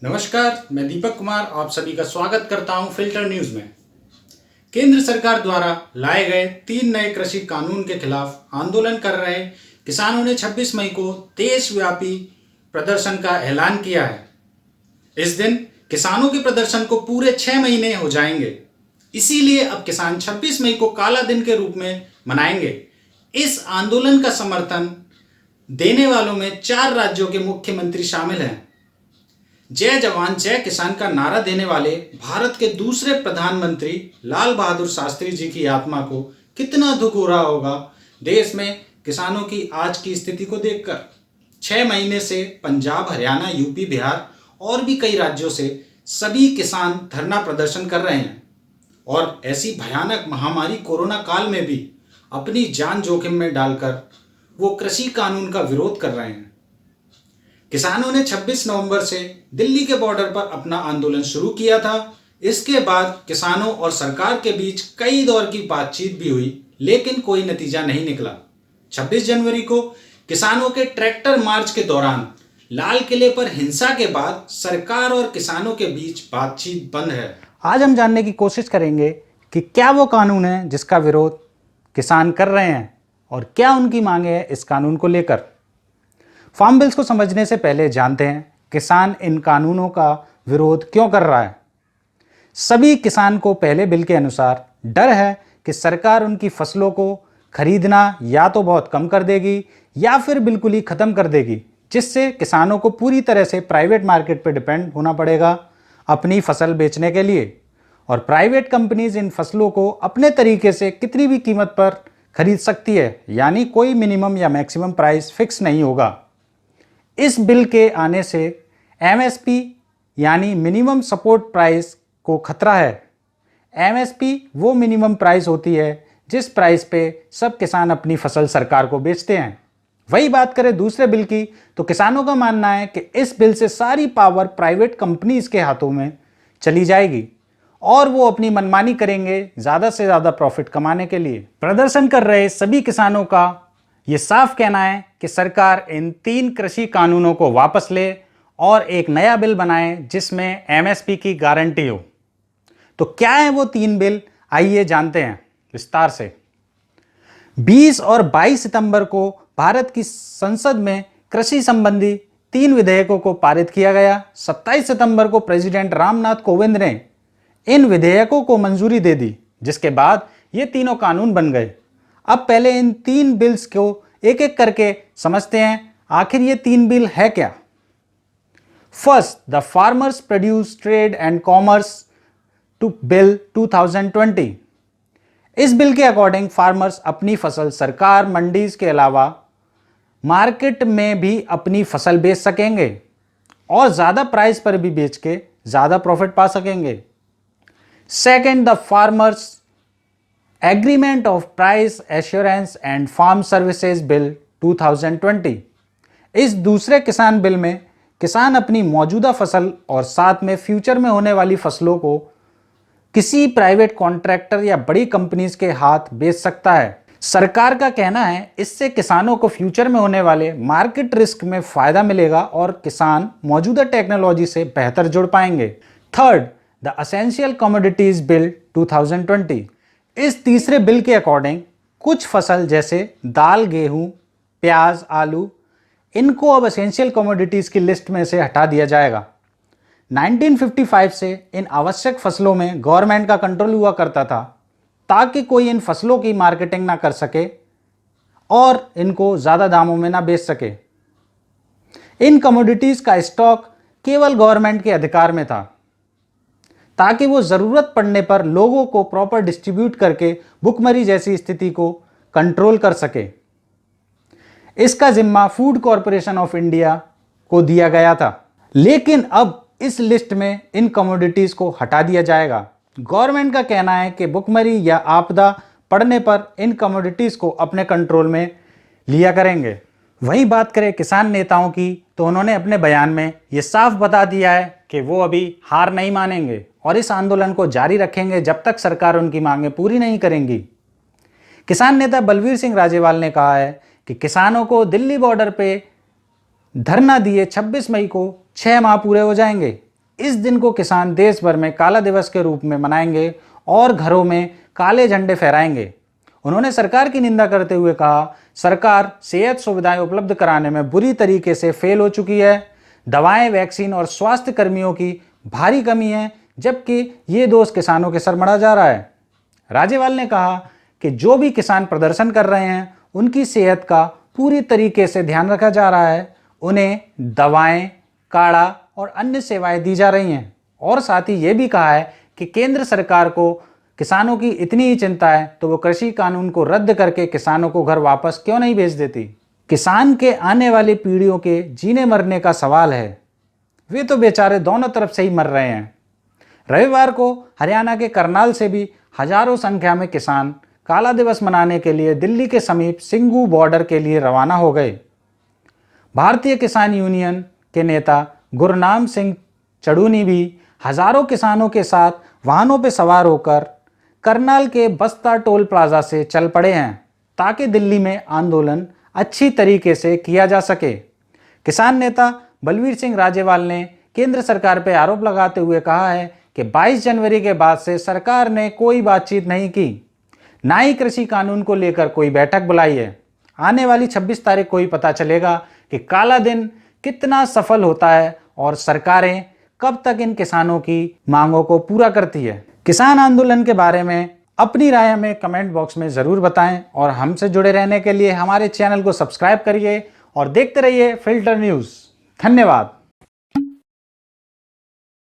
नमस्कार, मैं दीपक कुमार आप सभी का स्वागत करता हूं फिल्टर न्यूज में। केंद्र सरकार द्वारा लाए गए 3 नए कृषि कानून के खिलाफ आंदोलन कर रहे किसानों ने 26 मई को देशव्यापी प्रदर्शन का ऐलान किया है। इस दिन किसानों के प्रदर्शन को पूरे 6 महीने हो जाएंगे, इसीलिए अब किसान 26 मई को काला दिन के रूप में मनाएंगे। इस आंदोलन का समर्थन देने वालों में 4 राज्यों के मुख्यमंत्री शामिल हैं। जय जवान जय किसान का नारा देने वाले भारत के दूसरे प्रधानमंत्री लाल बहादुर शास्त्री जी की आत्मा को कितना दुख हो रहा होगा देश में किसानों की आज की स्थिति को देखकर। 6 महीने से पंजाब, हरियाणा, यूपी, बिहार और भी कई राज्यों से सभी किसान धरना प्रदर्शन कर रहे हैं और ऐसी भयानक महामारी कोरोना काल में भी अपनी जान जोखिम में डालकर वो कृषि कानून का विरोध कर रहे हैं। किसानों ने 26 नवंबर से दिल्ली के बॉर्डर पर अपना आंदोलन शुरू किया था। इसके बाद किसानों और सरकार के बीच कई दौर की बातचीत भी हुई, लेकिन कोई नतीजा नहीं निकला। 26 जनवरी को किसानों के ट्रैक्टर मार्च के दौरान लाल किले पर हिंसा के बाद सरकार और किसानों के बीच बातचीत बंद है। आज हम जानने की कोशिश करेंगे कि क्या वो कानून है जिसका विरोध किसान कर रहे हैं और क्या उनकी मांगे हैं इस कानून को लेकर। फार्म बिल्स को समझने से पहले जानते हैं किसान इन कानूनों का विरोध क्यों कर रहा है। सभी किसान को पहले बिल के अनुसार डर है कि सरकार उनकी फसलों को खरीदना या तो बहुत कम कर देगी या फिर बिल्कुल ही खत्म कर देगी, जिससे किसानों को पूरी तरह से प्राइवेट मार्केट पर डिपेंड होना पड़ेगा अपनी फसल बेचने के लिए। और प्राइवेट कंपनीज इन फसलों को अपने तरीके से कितनी भी कीमत पर खरीद सकती है, यानी कोई मिनिमम या मैक्सिमम प्राइस फिक्स नहीं होगा। इस बिल के आने से एमएसपी यानी मिनिमम सपोर्ट प्राइस को खतरा है। एमएसपी वो मिनिमम प्राइस होती है जिस प्राइस पे सब किसान अपनी फसल सरकार को बेचते हैं। वही बात करें दूसरे बिल की, तो किसानों का मानना है कि इस बिल से सारी पावर प्राइवेट कंपनीज के हाथों में चली जाएगी और वो अपनी मनमानी करेंगे ज़्यादा से ज़्यादा प्रॉफिट कमाने के लिए। प्रदर्शन कर रहे सभी किसानों का ये साफ कहना है कि सरकार इन 3 कृषि कानूनों को वापस ले और एक नया बिल बनाए जिसमें एमएसपी की गारंटी हो। तो क्या है वो 3 बिल, आइए जानते हैं विस्तार से। 20 और 22 सितंबर को भारत की संसद में कृषि संबंधी 3 विधेयकों को पारित किया गया। 27 सितंबर को प्रेसिडेंट रामनाथ कोविंद ने इन विधेयकों को मंजूरी दे दी, जिसके बाद ये तीनों कानून बन गए। अब पहले इन 3 बिल्स को एक एक करके समझते हैं आखिर ये 3 बिल है क्या। First, the farmers produce trade and commerce to bill 2020। इस बिल के अकॉर्डिंग फार्मर्स अपनी फसल सरकार, मंडीज के अलावा मार्केट में भी अपनी फसल बेच सकेंगे और ज़्यादा प्राइस पर भी बेच के ज़्यादा प्रॉफिट पा सकेंगे। Second, the farmers agreement of price assurance and farm services bill 2020। इस दूसरे किसान बिल में किसान अपनी मौजूदा फसल और साथ में फ्यूचर में होने वाली फसलों को किसी प्राइवेट कॉन्ट्रैक्टर या बड़ी कंपनीज के हाथ बेच सकता है। सरकार का कहना है इससे किसानों को फ्यूचर में होने वाले मार्केट रिस्क में फायदा मिलेगा और किसान मौजूदा टेक्नोलॉजी से बेहतर जुड़ पाएंगे। Third, the essential commodities bill 2020। इस तीसरे बिल के अकॉर्डिंग कुछ फसल जैसे दाल, गेहूं, प्याज, आलू, इनको अब एसेंशियल कमोडिटीज़ की लिस्ट में से हटा दिया जाएगा। 1955 से इन आवश्यक फसलों में गवर्नमेंट का कंट्रोल हुआ करता था ताकि कोई इन फसलों की मार्केटिंग ना कर सके और इनको ज़्यादा दामों में ना बेच सके। इन कमोडिटीज़ का स्टॉक केवल गवर्नमेंट के अधिकार में था ताकि वो ज़रूरत पड़ने पर लोगों को प्रॉपर डिस्ट्रीब्यूट करके भुखमरी जैसी स्थिति को कंट्रोल कर सके। इसका जिम्मा फूड कॉरपोरेशन ऑफ इंडिया को दिया गया था, लेकिन अब इस लिस्ट में इन कमोडिटीज़ को हटा दिया जाएगा। गवर्नमेंट का कहना है कि भुखमरी या आपदा पड़ने पर इन कमोडिटीज़ को अपने कंट्रोल में लिया करेंगे। वही बात करें किसान नेताओं की, तो उन्होंने अपने बयान में ये साफ बता दिया है कि वो अभी हार नहीं मानेंगे और इस आंदोलन को जारी रखेंगे जब तक सरकार उनकी मांगें पूरी नहीं करेंगी। किसान नेता बलवीर सिंह राजेवाल ने कहा है कि किसानों को दिल्ली बॉर्डर पे धरना दिए 26 मई को 6 माह पूरे हो जाएंगे। इस दिन को किसान देश भर में काला दिवस के रूप में मनाएंगे और घरों में काले झंडे फहराएंगे। उन्होंने सरकार की निंदा करते हुए कहा, सरकार सेहत सुविधाएं उपलब्ध कराने में बुरी तरीके से फेल हो चुकी है। दवाएं, वैक्सीन और स्वास्थ्य कर्मियों की भारी कमी है, जबकि ये दोष किसानों के सर मढ़ा जा रहा है। राजेवाल ने कहा कि जो भी किसान प्रदर्शन कर रहे हैं उनकी सेहत का पूरी तरीके से ध्यान रखा जा रहा है। उन्हें दवाएं, काढ़ा और अन्य सेवाएं दी जा रही हैं। और साथ ही ये भी कहा है कि केंद्र सरकार को किसानों की इतनी ही चिंता है तो वो कृषि कानून को रद्द करके किसानों को घर वापस क्यों नहीं भेज देती। किसान के आने वाली पीढ़ियों के जीने मरने का सवाल है। वे तो बेचारे दोनों तरफ से ही मर रहे हैं। रविवार को हरियाणा के करनाल से भी हजारों संख्या में किसान काला दिवस मनाने के लिए दिल्ली के समीप सिंघू बॉर्डर के लिए रवाना हो गए। भारतीय किसान यूनियन के नेता गुरनाम सिंह चड़ूनी भी हजारों किसानों के साथ वाहनों पर सवार होकर करनाल के बस्ता टोल प्लाजा से चल पड़े हैं ताकि दिल्ली में आंदोलन अच्छी तरीके से किया जा सके। किसान नेता बलवीर सिंह राजेवाल ने केंद्र सरकार पर आरोप लगाते हुए कहा है कि 22 जनवरी के बाद से सरकार ने कोई बातचीत नहीं की, ना ही कृषि कानून को लेकर कोई बैठक बुलाई है। आने वाली 26 तारीख को ही पता चलेगा कि काला दिन कितना सफल होता है और सरकारें कब तक इन किसानों की मांगों को पूरा करती है। किसान आंदोलन के बारे में अपनी राय हमें कमेंट बॉक्स में ज़रूर बताएं और हमसे जुड़े रहने के लिए हमारे चैनल को सब्सक्राइब करिए और देखते रहिए फिल्टर न्यूज़। धन्यवाद।